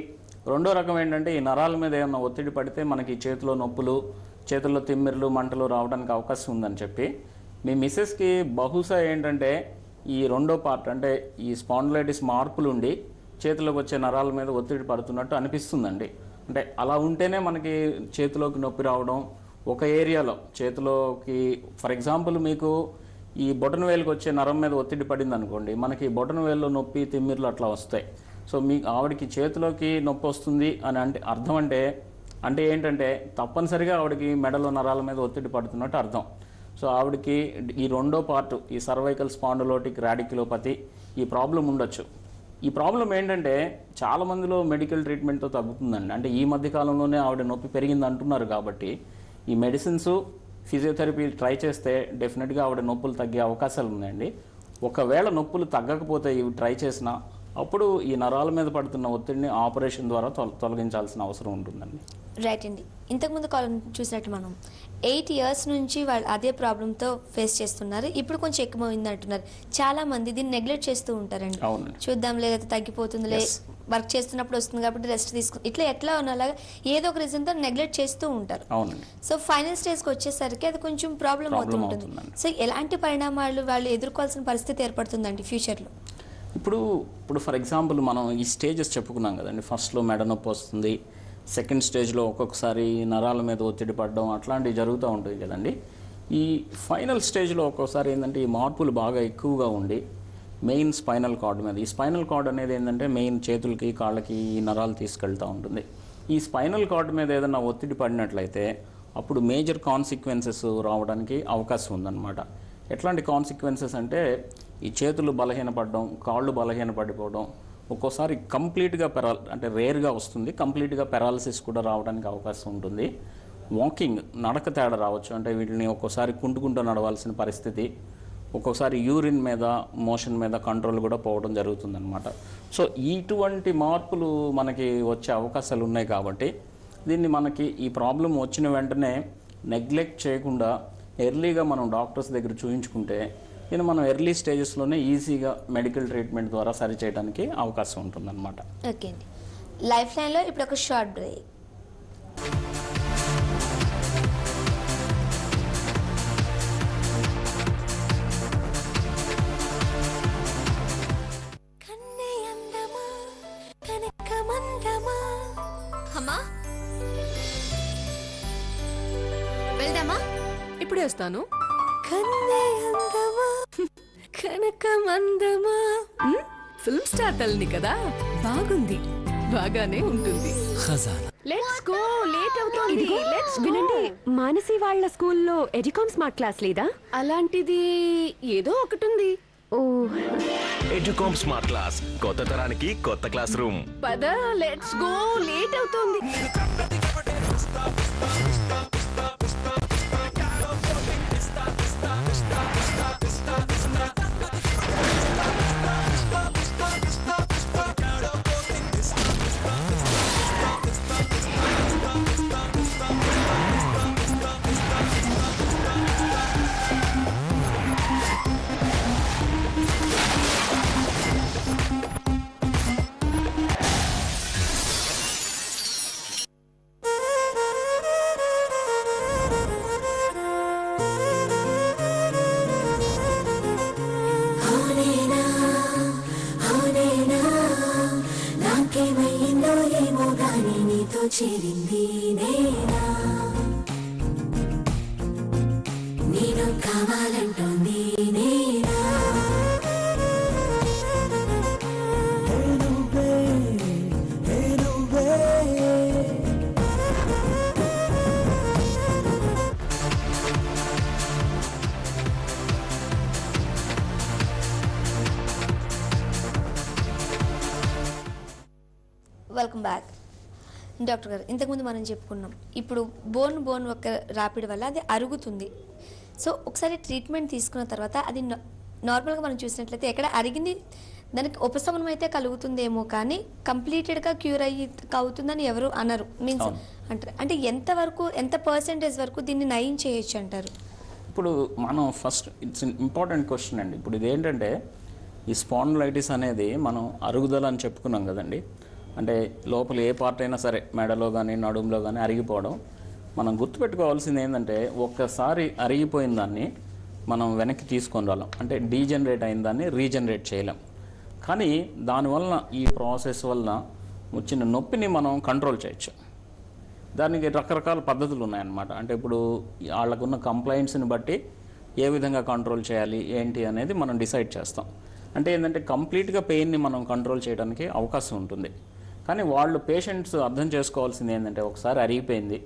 రెండో రకం ఏంటంటే ఈ నరాల మీద ఏమన్నా ఒత్తిడి పడితే మనకి చేతిలో నొప్పులు, చేతుల్లో తిమ్మిర్లు, మంటలు రావడానికి అవకాశం ఉందని చెప్పి మీ మిస్సెస్కి బహుశా ఏంటంటే ఈ రెండో పార్ట్ అంటే ఈ స్పాండిలైటిస్ మార్పులు ఉండి చేతిలోకి వచ్చే నరాల మీద ఒత్తిడి పడుతున్నట్టు అనిపిస్తుందండి. అంటే అలా ఉంటేనే మనకి చేతిలోకి నొప్పి రావడం, ఒక ఏరియాలో చేతిలోకి ఫర్ ఎగ్జాంపుల్ మీకు ఈ బొటన వేలుకి వచ్చే నరం మీద ఒత్తిడి పడింది అనుకోండి, మనకి బొటన వేల్లో నొప్పి, తిమ్మిర్లు అట్లా వస్తాయి. సో మీ ఆవిడకి చేతిలోకి నొప్పి వస్తుంది అని అంటే అర్థం అంటే ఏంటంటే తప్పనిసరిగా ఆవిడకి మెడలో నరాల మీద ఒత్తిడి పడుతున్నట్టు అర్థం. సో ఆవిడకి ఈ రెండో పార్ట్ ఈ సర్వైకల్ స్పాండిలోటిక్ రాడిక్యులోపతి ఈ ప్రాబ్లం ఉండొచ్చు. ఈ ప్రాబ్లం ఏంటంటే చాలామందిలో మెడికల్ ట్రీట్మెంట్తో తగ్గుతుందండి. అంటే ఈ మధ్య కాలంలోనే ఆవిడ నొప్పి పెరిగింది అంటున్నారు కాబట్టి ఈ మెడిసిన్స్, ఫిజియోథెరపీ ట్రై చేస్తే డెఫినెట్గా ఆవిడ నొప్పులు తగ్గే అవకాశాలు ఉన్నాయండి. ఒకవేళ నొప్పులు తగ్గకపోతే ఇవి ట్రై చేసినా అప్పుడు ఈ నరాల మీద పడుతున్న ఒత్తిడిని ఆపరేషన్ ద్వారా తొలగించాల్సిన అవసరం ఉంటుందండి. రైట్ అండి. ఇంతకుముందు కాలం చూసినట్టు మనం 8 years నుంచి వాళ్ళు అదే ప్రాబ్లంతో ఫేస్ చేస్తున్నారు. ఇప్పుడు కొంచెం ఎక్కువైంది అంటున్నారు. చాలా మంది దీన్ని నెగ్లెక్ట్ చేస్తూ ఉంటారండి. చూద్దాం లేదా తగ్గిపోతుందిలే, వర్క్ చేస్తున్నప్పుడు వస్తుంది కాబట్టి రెస్ట్ ఇట్లా ఎట్లా ఉన్నలాగా ఏదో ఒక రీజన్తో నెగ్లెక్ట్ చేస్తూ ఉంటారు. సో ఫైనల్ స్టేజ్కి వచ్చేసరికి అది కొంచెం ప్రాబ్లం అవుతుంటుంది. సో ఎలాంటి పరిణామాలు వాళ్ళు ఎదుర్కోవాల్సిన పరిస్థితి ఏర్పడుతుందండి ఫ్యూచర్లో? ఇప్పుడు ఫర్ ఎగ్జాంపుల్ మనం ఈ స్టేజెస్ చెప్పుకున్నాం కదండి. ఫస్ట్లో మెడ నొప్పి వస్తుంది, సెకండ్ స్టేజ్లో ఒక్కొక్కసారి నరాల మీద ఒత్తిడి పడడం అట్లాంటివి జరుగుతూ ఉంటుంది కదండి. ఈ ఫైనల్ స్టేజ్లో ఒక్కోసారి ఏంటంటే ఈ మార్పులు బాగా ఎక్కువగా ఉండి మెయిన్ స్పైనల్ కార్డ్ మీద, ఈ స్పైనల్ కార్డ్ అనేది ఏంటంటే మెయిన్ చేతులకి, కాళ్ళకి ఈ నరాలు తీసుకెళ్తూ ఉంటుంది. ఈ స్పైనల్ కార్డ్ మీద ఏదైనా ఒత్తిడి పడినట్లయితే అప్పుడు మేజర్ కాన్సిక్వెన్సెస్ రావడానికి అవకాశం ఉందన్నమాట. ఎట్లాంటి కాన్సిక్వెన్సెస్ అంటే ఈ చేతులు బలహీనపడడం, కాళ్ళు బలహీనపడిపోవడం, ఒక్కోసారి కంప్లీట్గా అంటే రేర్గా వస్తుంది, కంప్లీట్గా పెరాలసిస్ కూడా రావడానికి అవకాశం ఉంటుంది. వాకింగ్, నడక తేడా రావచ్చు. అంటే వీటిని ఒక్కోసారి కుంటుకుంటూ నడవాల్సిన పరిస్థితి, ఒక్కోసారి యూరిన్ మీద, మోషన్ మీద కంట్రోల్ కూడా పోవడం జరుగుతుందన్నమాట. సో ఇటువంటి మార్పులు మనకి వచ్చే అవకాశాలు ఉన్నాయి కాబట్టి దీన్ని మనకి ఈ ప్రాబ్లం వచ్చిన వెంటనే నెగ్లెక్ట్ చేయకుండా ఎర్లీగా మనం డాక్టర్స్ దగ్గర చూయించుకుంటే దీన్ని మనం ఎర్లీ స్టేజెస్లోనే ఈజీగా మెడికల్ ట్రీట్మెంట్ ద్వారా సరి చేయడానికి అవకాశం ఉంటుందన్నమాట. ఓకే అండి. లైఫ్ లైన్లో ఇప్పుడు ఒక షార్ట్ బ్రేక్. వెళ్దామా? ఇప్పుడే వస్తాను. ఫిల్మ్ స్టార్ తల్లిని కదా, బాగుంది, బాగానే ఉంటుంది. లెట్స్ గో, లేట్ అవుతోంది. వినండి, మానసి వాళ్ళ స్కూల్లో ఎడ్యుకామ్ స్మార్ట్ క్లాస్ లేదా? అలాంటిది ఏదో ఒకటి ఉంది. ఓ, ఎడ్యుకామ్ స్మార్ట్ క్లాస్, కొత్త తరానికి కొత్త క్లాస్ రూమ్. పద, లెట్స్ గో, లేట్ అవుతోంది. చేరింది నేనా నేను కావాలంటోంది నేనా వెల్కమ్ బ్యాక్. డాక్టర్ గారు, ఇంతకుముందు మనం చెప్పుకున్నాం, ఇప్పుడు బోన్ ఒక ర్యాపిడ్ వల్ల అది అరుగుతుంది. సో ఒకసారి ట్రీట్మెంట్ తీసుకున్న తర్వాత అది నార్మల్గా మనం చూసినట్లయితే ఎక్కడ అరిగింది దానికి ఉపశమనం అయితే కలుగుతుందేమో, కానీ కంప్లీటెడ్గా క్యూర్ అవుతుందని ఎవరు అనరు. మీన్స్ అంటారు అంటే ఎంత పర్సెంటేజ్ వరకు దీన్ని నయం చేయొచ్చు అంటారు? ఇప్పుడు మనం ఫస్ట్ ఇట్స్ ఇంపార్టెంట్ క్వశ్చన్ అండి. ఇప్పుడు ఇదేంటంటే ఈ స్పాండిలైటిస్ అనేది మనం అరుగుదల అని చెప్పుకున్నాం కదండి. అంటే లోపల ఏ పార్ట్ అయినా సరే మెడలో కానీ నడుములో కానీ అరిగిపోవడం. మనం గుర్తుపెట్టుకోవాల్సింది ఏంటంటే ఒక్కసారి అరిగిపోయిన దాన్ని మనం వెనక్కి తీసుకొని రాలేం. అంటే డీజనరేట్ అయిన దాన్ని రీజనరేట్ చేయలేం. కానీ దానివల్ల ఈ ప్రాసెస్ వల్ల వచ్చిన నొప్పిని మనం కంట్రోల్ చేయొచ్చు. దానికి రకరకాల పద్ధతులు ఉన్నాయన్నమాట. అంటే ఇప్పుడు వాళ్ళకున్న కంప్లైంట్స్ని బట్టి ఏ విధంగా కంట్రోల్ చేయాలి ఏంటి అనేది మనం డిసైడ్ చేస్తాం. అంటే ఏంటంటే కంప్లీట్గా పెయిన్ని మనం కంట్రోల్ చేయడానికి అవకాశం ఉంటుంది. కానీ వాళ్ళు పేషెంట్స్ అర్థం చేసుకోవాల్సింది ఏంటంటే ఒకసారి అరిగిపోయింది,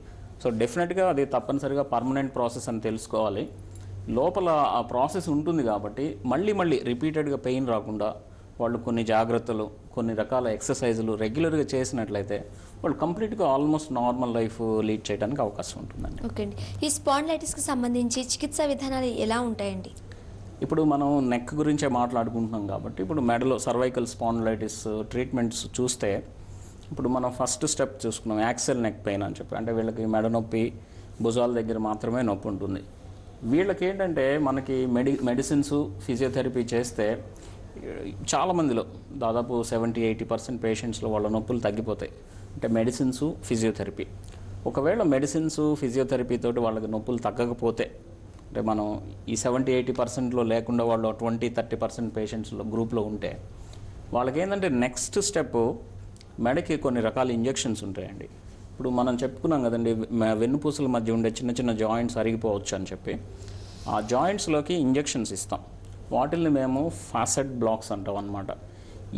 సో డెఫినెట్గా అది తప్పనిసరిగా పర్మనెంట్ ప్రాసెస్ అని తెలుసుకోవాలి. లోపల ఆ ప్రాసెస్ ఉంటుంది కాబట్టి మళ్ళీ రిపీటెడ్గా పెయిన్ రాకుండా వాళ్ళు కొన్ని జాగ్రత్తలు, కొన్ని రకాల ఎక్సర్సైజులు రెగ్యులర్గా చేసినట్లయితే వాళ్ళు కంప్లీట్గా ఆల్మోస్ట్ నార్మల్ లైఫ్ లీడ్ చేయడానికి అవకాశం ఉంటుందండి. ఓకే అండి. ఈ స్పాండిలైటిస్కి సంబంధించి చికిత్సా విధానాలు ఎలా ఉంటాయండి? ఇప్పుడు మనం నెక్ గురించే మాట్లాడుకుంటున్నాం కాబట్టి ఇప్పుడు మెడలో సర్వైకల్ స్పాండిలైటిస్ ట్రీట్మెంట్స్ చూస్తే ఇప్పుడు మనం ఫస్ట్ స్టెప్ చూసుకున్నాం యాక్సెల్ నెక్ పెయిన్ అని చెప్పి. అంటే వీళ్ళకి మెడ నొప్పి భుజాల దగ్గర మాత్రమే నొప్పి ఉంటుంది. వీళ్ళకి ఏంటంటే మనకి మెడిసిన్స్ ఫిజియోథెరపీ చేస్తే చాలామందిలో దాదాపు 70-80% పేషెంట్స్లో వాళ్ళ నొప్పులు తగ్గిపోతాయి. అంటే మెడిసిన్స్ ఫిజియోథెరపీ. ఒకవేళ మెడిసిన్స్ ఫిజియోథెరపీ తోటి వాళ్ళకి నొప్పులు తగ్గకపోతే, అంటే మనం ఈ 70-80%లో లేకుండా వాళ్ళు 20-30% పేషెంట్స్లో గ్రూప్లో ఉంటే వాళ్ళకి ఏంటంటే నెక్స్ట్ స్టెప్ మెడకి కొన్ని రకాల ఇంజెక్షన్స్ ఉంటాయండి. ఇప్పుడు మనం చెప్పుకున్నాం కదండి వెన్నుపూసల మధ్య ఉండే చిన్న జాయింట్స్ అరిగిపోవచ్చు అని చెప్పి. ఆ జాయింట్స్లోకి ఇంజెక్షన్స్ ఇస్తాం. వాటిల్ని మేము ఫాసెట్ బ్లాక్స్ అంటాం అన్నమాట.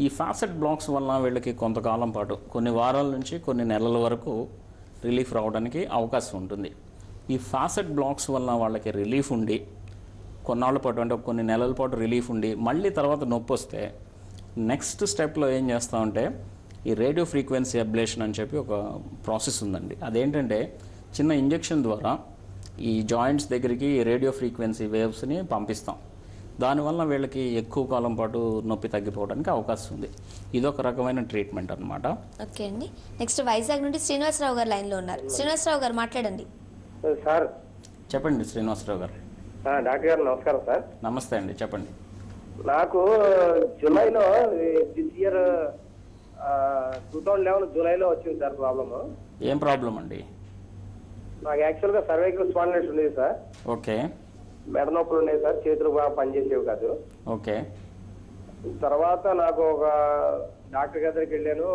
ఈ ఫాసెట్ బ్లాక్స్ వల్ల వీళ్ళకి కొంతకాలం పాటు కొన్ని వారాల నుంచి కొన్ని నెలల వరకు రిలీఫ్ రావడానికి అవకాశం ఉంటుంది. ఈ ఫాసెట్ బ్లాక్స్ వల్ల వాళ్ళకి రిలీఫ్ ఉండి కొన్నాళ్ళ పాటు అంటే కొన్ని నెలల పాటు రిలీఫ్ ఉండి మళ్ళీ తర్వాత నొప్పి వస్తే నెక్స్ట్ స్టెప్లో ఏం చేస్తామంటే ఈ రేడియో ఫ్రీక్వెన్సీ అబ్లేషన్ అని చెప్పి ఒక ప్రాసెస్ ఉందండి. అదేంటంటే చిన్న ఇంజెక్షన్ ద్వారా ఈ జాయింట్స్ దగ్గరికి రేడియో ఫ్రీక్వెన్సీ వేవ్స్ని పంపిస్తాం. దానివల్ల వీళ్ళకి ఎక్కువ కాలం పాటు నొప్పి తగ్గిపోవడానికి అవకాశం ఉంది. ఇదొక రకమైన ట్రీట్మెంట్ అనమాట. ఓకే అండి. నెక్స్ట్ వైజాగ్ నుండి శ్రీనివాసరావు గారు లైన్లో ఉన్నారు. శ్రీనివాసరావు గారు మాట్లాడండి. సార్ చెప్పండి శ్రీనివాసరావు గారు. డాక్టర్ గారు నమస్కారం సార్. నమస్తే అండి, చెప్పండి. నాకు జూలైలో దిస్ ఇయర్ 2011 జూలైలో వచ్చింది సార్ ప్రాబ్లము. ఏం ప్రాబ్లం అండి? నాకు యాక్చువల్గా సర్వైకల్ స్పాండిలైటిస్ ఉండేది సార్. ఓకే. మెడ నొప్పులు ఉండేది సార్, చేతులు బాగా పనిచేసేవి కాదు. ఓకే. తర్వాత నాకు ఒక డాక్టర్ గారి దగ్గరికి వెళ్ళాను,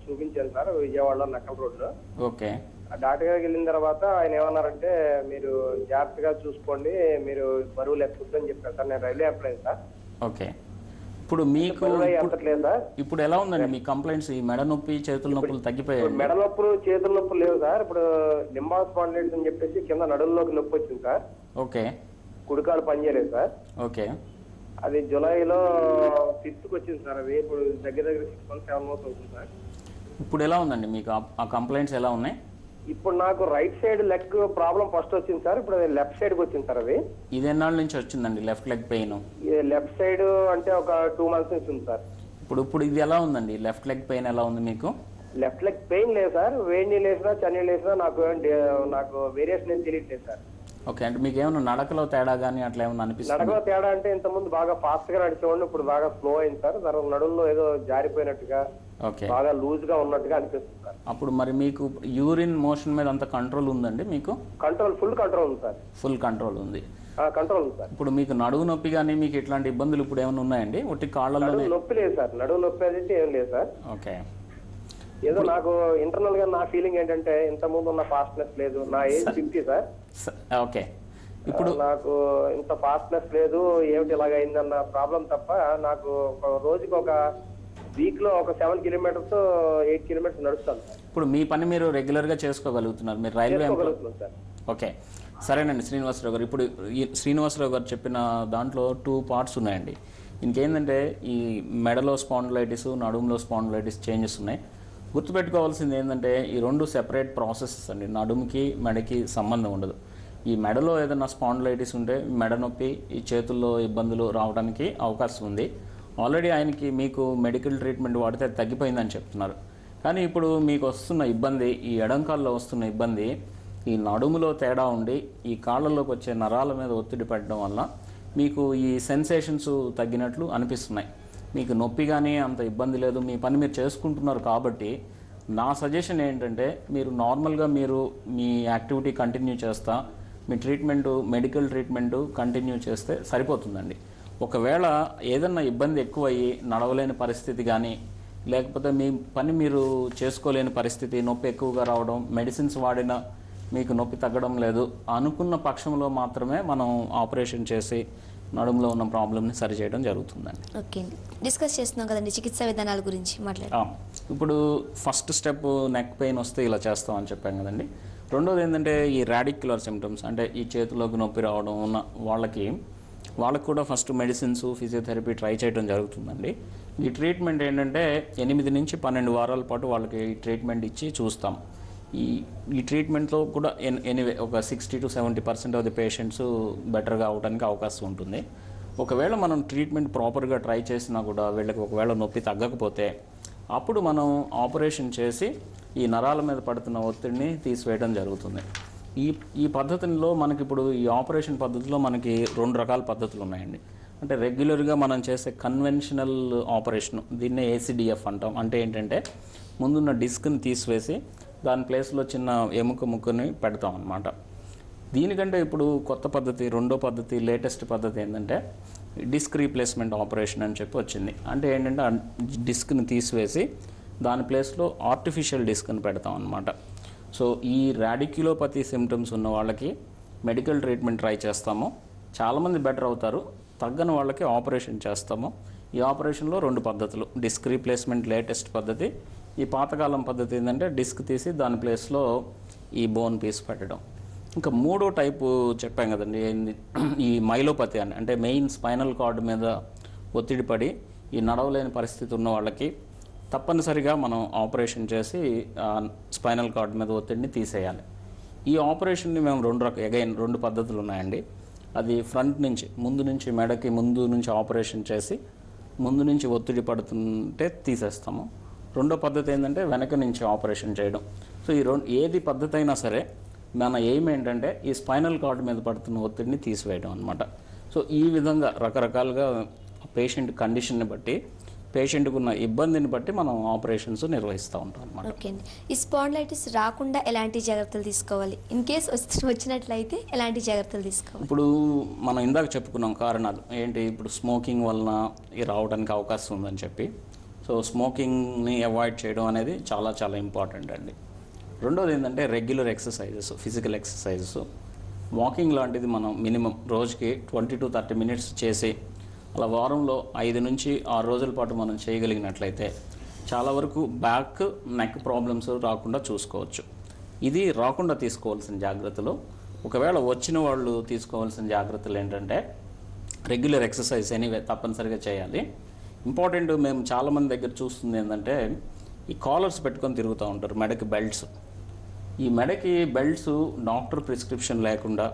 చూపించాను సార్ విజయవాడలో నక్కల్ రోడ్లో. ఓకే. ఆ డాక్టర్ గారికి వెళ్ళిన తర్వాత ఆయన ఏమన్నారంటే మీరు జాగ్రత్తగా చూసుకోండి, మీరు బరువులు ఎత్తొద్దని చెప్పారు సార్. నేను రైల్వే ఎంప్లాయీ సార్. ఓకే. ఇప్పుడు మీకు ఇప్పుడు ఎలా ఉందండి మీ కంప్లైంట్స్? ఈ మెడ నొప్పి చేతుల నొప్పులు తగ్గిపోయాయి? మెడ నొప్పులు చేతుల నొప్పులు లేవు సార్. ఇప్పుడు లింబాల్ స్పాండిలైటిస్ అని చెప్పేసి కింద నడుములోకి నొప్పి వచ్చింది సార్. ఓకే. కుడికాలు పనిచేయలేదు సార్. ఓకే. అది జూలైలో 5th వచ్చింది సార్. అది ఇప్పుడు దగ్గర 6 months 7 months అవుతుంది సార్. ఇప్పుడు ఎలా ఉందండి మీకు ఆ కంప్లైంట్స్ ఎలా ఉన్నాయి? ఇప్పుడు నాకు right side leg problem first వచ్చింది సార్. ఇప్పుడు అది లెఫ్ట్ సైడ్కి వచ్చింది సార్. అది ఇది ఎన్నాళ్ళ నుంచి వచ్చిందండి left leg pain? Left side అంటే ఒక 2 months నుంచి ఉంది సార్. ఇప్పుడు ఇది ఎలా ఉందండి లెఫ్ట్ లెగ్ పెయిన్ ఎలా ఉంది మీకు? లెఫ్ట్ లెగ్ పెయిన్ లేదు సార్. వేడి నీళ్ళు వేసినా చన్నీళ్ళు వేసినా నాకు వేరియేషన్ ఏం తెలియట్లేదు సార్. ఓకే. అంటే మీకు ఏమైనా నడకలో తేడా కానీ అట్లా ఏమైనా అనిపిస్తుంది? నడకలో తేడా అంటే ఇంతకుముందు బాగా ఫాస్ట్ గా నడిచేవాడిని, ఇప్పుడు బాగా స్లో అయింది సార్. తర్వాత నడుల్లో ఏదో జారిపోయినట్టుగా బాగా లూజ్ గా ఉన్నట్టుగా అనిపిస్తుంది సార్. అప్పుడు మరి మీకు యూరిన్ మోషన్ మీద అంత కంట్రోల్ ఉందండి మీకు? కంట్రోల్ ఫుల్ కంట్రోల్ ఉంది సార్. ఫుల్ కంట్రోల్ ఉంది. కంట్రోల్ ఉంది సార్. ఇప్పుడు మీకు నడువు నొప్పి కానీ మీకు ఇట్లాంటి ఇబ్బందులు ఇప్పుడు ఏమైనా ఉన్నాయండి? ఒట్టి కాళ్ళలో నొప్పి లేదు సార్. నడువు నొప్పి అయితే ఏం లేదు సార్. ఓకే. ఏదో నాకు ఇంటర్నల్ గా నా ఫీలింగ్ ఏంటంటే ఇంత ముందు ఉన్న ఫాస్ట్నెస్ లేదు. నా ఏజ్ 50 సార్. ఓకే. ఇప్పుడు నాకు ఇంత ఫాస్ట్నెస్ లేదు, ఏమిటి ఇలాగ అయిందన్న ప్రాబ్లం తప్ప నాకు ఒక రోజుకి ఒక వీక్ లో ఒక 7 కిలోమీటర్స్ 8 కిలోమీటర్స్ నడుస్తాను. ఇప్పుడు మీ పని మీరు రెగ్యులర్ గా చేసుకోగలుగుతున్నారు, మీరు రైల్వే సార్. ఓకే, సరేనండి శ్రీనివాసరావు గారు. ఇప్పుడు ఈ శ్రీనివాసరావు గారు చెప్పిన దాంట్లో 2 పార్ట్స్ ఉన్నాయండి. ఇంకేంటంటే ఈ మెడలో స్పాండిలైటిస్, నడుములో స్పాండిలైటిస్ చేంజెస్ ఉన్నాయి. గుర్తుపెట్టుకోవాల్సింది ఏంటంటే ఈ 2 సెపరేట్ ప్రాసెసెస్ అండి. నడుముకి మెడకి సంబంధం ఉండదు. ఈ మెడలో ఏదైనా స్పాండిలైటిస్ ఉంటే మెడ నొప్పి, ఈ చేతుల్లో ఇబ్బందులు రావడానికి అవకాశం ఉంది. ఆల్రెడీ ఆయనకి మీకు మెడికల్ ట్రీట్మెంట్ వాడితే తగ్గిపోయిందని చెప్తున్నారు. కానీ ఇప్పుడు మీకు వస్తున్న ఇబ్బంది, ఈ ఎడంకాల్లో వస్తున్న ఇబ్బంది ఈ నడుములో తేడా ఉండి ఈ కాళ్ళలోకి వచ్చే నరాల మీద ఒత్తిడి పెట్టడం వల్ల మీకు ఈ సెన్సేషన్స్ తగ్గినట్లు అనిపిస్తున్నాయి. మీకు నొప్పి కానీ అంత ఇబ్బంది లేదు, మీ పని మీరు చేసుకుంటున్నారు. కాబట్టి నా సజెషన్ ఏంటంటే మీరు నార్మల్గా మీరు మీ యాక్టివిటీ కంటిన్యూ చేస్తా మీ ట్రీట్మెంటు, మెడికల్ ట్రీట్మెంటు కంటిన్యూ చేస్తే సరిపోతుందండి. ఒకవేళ ఏదన్నా ఇబ్బంది ఎక్కువయ్యి నడవలేని పరిస్థితి కానీ, లేకపోతే మీ పని మీరు చేసుకోలేని పరిస్థితి, నొప్పి ఎక్కువగా రావడం, మెడిసిన్స్ వాడినా మీకు నొప్పి తగ్గడం లేదు అనుకున్న పక్షంలో మాత్రమే మనం ఆపరేషన్ చేసి నడుములో ఉన్న ప్రాబ్లమ్ని సరిచేయడం జరుగుతుందండి. ఓకే అండి, డిస్కస్ చేస్తున్నాం కదండి చికిత్సా విధానాల గురించి మాట్లాడాం. ఇప్పుడు ఫస్ట్ స్టెప్ నెక్ పెయిన్ వస్తే ఇలా చేస్తామని చెప్పాం కదండి. రెండోది ఏంటంటే ఈ రాడిక్యులర్ సిమ్టమ్స్, అంటే ఈ చేతిలోకి నొప్పి రావడం ఉన్న వాళ్ళకి కూడా ఫస్ట్ మెడిసిన్స్, ఫిజియోథెరపీ ట్రై చేయడం జరుగుతుందండి. ఈ ట్రీట్మెంట్ ఏంటంటే 8 నుంచి 12 వారాల పాటు వాళ్ళకి ట్రీట్మెంట్ ఇచ్చి చూస్తాం. ఈ ట్రీట్మెంట్లో కూడా ఎనీవే ఒక 60 to 70% ఆఫ్ ది పేషెంట్స్ బెటర్గా అవడానికి అవకాశం ఉంటుంది. ఒకవేళ మనం ట్రీట్మెంట్ ప్రాపర్గా ట్రై చేసినా కూడా వీళ్ళకి ఒకవేళ నొప్పి తగ్గకపోతే అప్పుడు మనం ఆపరేషన్ చేసి ఈ నరాల మీద పడుతున్న ఒత్తిడిని తీసివేయడం జరుగుతుంది. ఈ పద్ధతిలో మనకి ఇప్పుడు ఈ ఆపరేషన్ పద్ధతిలో మనకి 2 రకాల పద్ధతులు ఉన్నాయండి. అంటే రెగ్యులర్గా మనం చేసే కన్వెన్షనల్ ఆపరేషన్, దీన్నే ACDF అంటాం. అంటే ఏంటంటే ముందున్న డిస్క్ని తీసివేసి దాని ప్లేస్లో చిన్న ఎముక ముక్కని పెడతాం అన్నమాట. దీనికంటే ఇప్పుడు కొత్త పద్ధతి, రెండో పద్ధతి, లేటెస్ట్ పద్ధతి ఏంటంటే డిస్క్ రీప్లేస్మెంట్ ఆపరేషన్ అని చెప్పి వచ్చింది. అంటే ఏంటంటే డిస్క్ని తీసివేసి దాని ప్లేస్లో ఆర్టిఫిషియల్ డిస్క్ని పెడతాం అన్నమాట. సో ఈ రాడిక్యులోపతి సిమ్టమ్స్ ఉన్న వాళ్ళకి మెడికల్ ట్రీట్మెంట్ ట్రై చేస్తాము, చాలామంది బెటర్ అవుతారు. తగ్గని వాళ్ళకి ఆపరేషన్ చేస్తాము. ఈ ఆపరేషన్లో 2 పద్ధతులు, డిస్క్ రీప్లేస్మెంట్ లేటెస్ట్ పద్ధతి, ఈ పాతకాలం పద్ధతి ఏంటంటే డిస్క్ తీసి దాని ప్లేస్లో ఈ బోన్ పీస్ పెట్టడం. ఇంకా 3వ టైపు చెప్పాం కదండి, ఈ మైలోపతి అని, అంటే మెయిన్ స్పైనల్ కార్డ్ మీద ఒత్తిడి పడి ఈ నడవలేని పరిస్థితి ఉన్న వాళ్ళకి తప్పనిసరిగా మనం ఆపరేషన్ చేసి స్పైనల్ కార్డ్ మీద ఒత్తిడిని తీసేయాలి. ఈ ఆపరేషన్ని మేము 2 పద్ధతులు ఉన్నాయండి. అది ఫ్రంట్ నుంచి, ముందు నుంచి మెడకి ముందు నుంచి ఆపరేషన్ చేసి ముందు నుంచి ఒత్తిడి పడుతుంటే తీసేస్తాము. రెండో పద్ధతి ఏంటంటే వెనక నుంచి ఆపరేషన్ చేయడం. సో ఈ ఏది పద్ధతి అయినా సరే మన ఎయిమ్ ఏంటంటే ఈ స్పైనల్ కార్డ్ మీద పడుతున్న ఒత్తిడిని తీసివేయడం అనమాట. సో ఈ విధంగా రకరకాలుగా పేషెంట్ కండిషన్ని బట్టి, పేషెంట్కి ఉన్న ఇబ్బందిని బట్టి మనం ఆపరేషన్స్ నిర్వహిస్తూ ఉంటాం అన్నమాట. ఓకే అండి, ఈ స్పాండిలైటిస్ రాకుండా ఎలాంటి జాగ్రత్తలు తీసుకోవాలి? ఇన్ కేస్ వచ్చినట్లయితే ఎలాంటి జాగ్రత్తలు తీసుకోవాలి? ఇప్పుడు మనం ఇందాక చెప్పుకున్నాం కారణాలు ఏంటి, ఇప్పుడు స్మోకింగ్ వలన రావడానికి అవకాశం ఉందని చెప్పి. సో స్మోకింగ్ని అవాయిడ్ చేయడం అనేది చాలా చాలా ఇంపార్టెంట్ అండి. రెండోది ఏంటంటే regular exercises, physical exercises, walking లాంటిది మనం మినిమం రోజుకి 20 to 30 minutes చేసి అలా వారంలో 5 నుంచి 6 రోజుల పాటు మనం చేయగలిగినట్లయితే చాలా వరకు బ్యాక్, నెక్ ప్రాబ్లమ్స్ రాకుండా చూసుకోవచ్చు. ఇది రాకుండా తీసుకోవాల్సిన జాగ్రత్తలు. ఒకవేళ వచ్చిన వాళ్ళు తీసుకోవాల్సిన జాగ్రత్తలు ఏంటంటే రెగ్యులర్ ఎక్సర్సైజ్ ఎనీవే తప్పనిసరిగా చేయాలి. ఇంపార్టెంట్, మేము చాలామంది దగ్గర చూస్తుంది ఏంటంటే ఈ కాలర్స్ పెట్టుకొని తిరుగుతూ ఉంటారు, మెడకి బెల్ట్స్. ఈ మెడకి బెల్ట్స్ డాక్టర్ ప్రిస్క్రిప్షన్ లేకుండా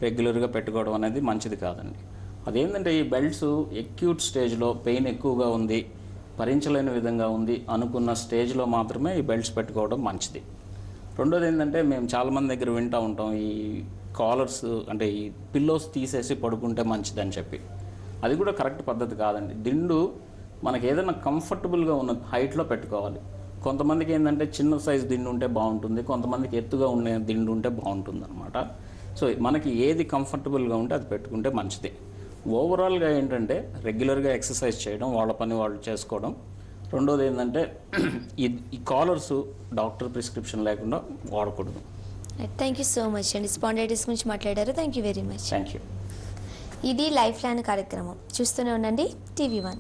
రెగ్యులర్గా పెట్టుకోవడం అనేది మంచిది కాదండి. అదేంటంటే ఈ బెల్ట్స్ ఎక్యూట్ స్టేజ్లో పెయిన్ ఎక్కువగా ఉంది, భరించలేని విధంగా ఉంది అనుకున్న స్టేజ్లో మాత్రమే ఈ బెల్ట్స్ పెట్టుకోవడం మంచిది. రెండోది ఏంటంటే మేము చాలామంది దగ్గర వింటూ ఉంటాం ఈ కాలర్స్ అంటే ఈ పిల్లోస్ తీసేసి పడుకుంటే మంచిదని చెప్పి. అది కూడా కరెక్ట్ పద్ధతి కాదండి. దిండు మనకి ఏదైనా కంఫర్టబుల్గా ఉన్న హైట్లో పెట్టుకోవాలి. కొంతమందికి ఏంటంటే చిన్న సైజు దిండు ఉంటే బాగుంటుంది, కొంతమందికి ఎత్తుగా ఉండే దిండు ఉంటే బాగుంటుంది అనమాట. సో మనకి ఏది కంఫర్టబుల్గా ఉంటే అది పెట్టుకుంటే మంచిది. ఓవరాల్గా ఏంటంటే రెగ్యులర్గా ఎక్సర్సైజ్ చేయడం, వాళ్ళ పని వాళ్ళు చేసుకోవడం, రెండోది ఏంటంటే ఈ కాలర్స్ డాక్టర్ ప్రిస్క్రిప్షన్ లేకుండా వాడకూడదు. థ్యాంక్ యూ సో మచ్ అండి. స్పాండైటిస్ గురించి మాట్లాడారు. Thank you very much. Thank you. ఇది లైఫ్ లైన్ కార్యక్రమం. చూస్తూనే ఉండండి TV1.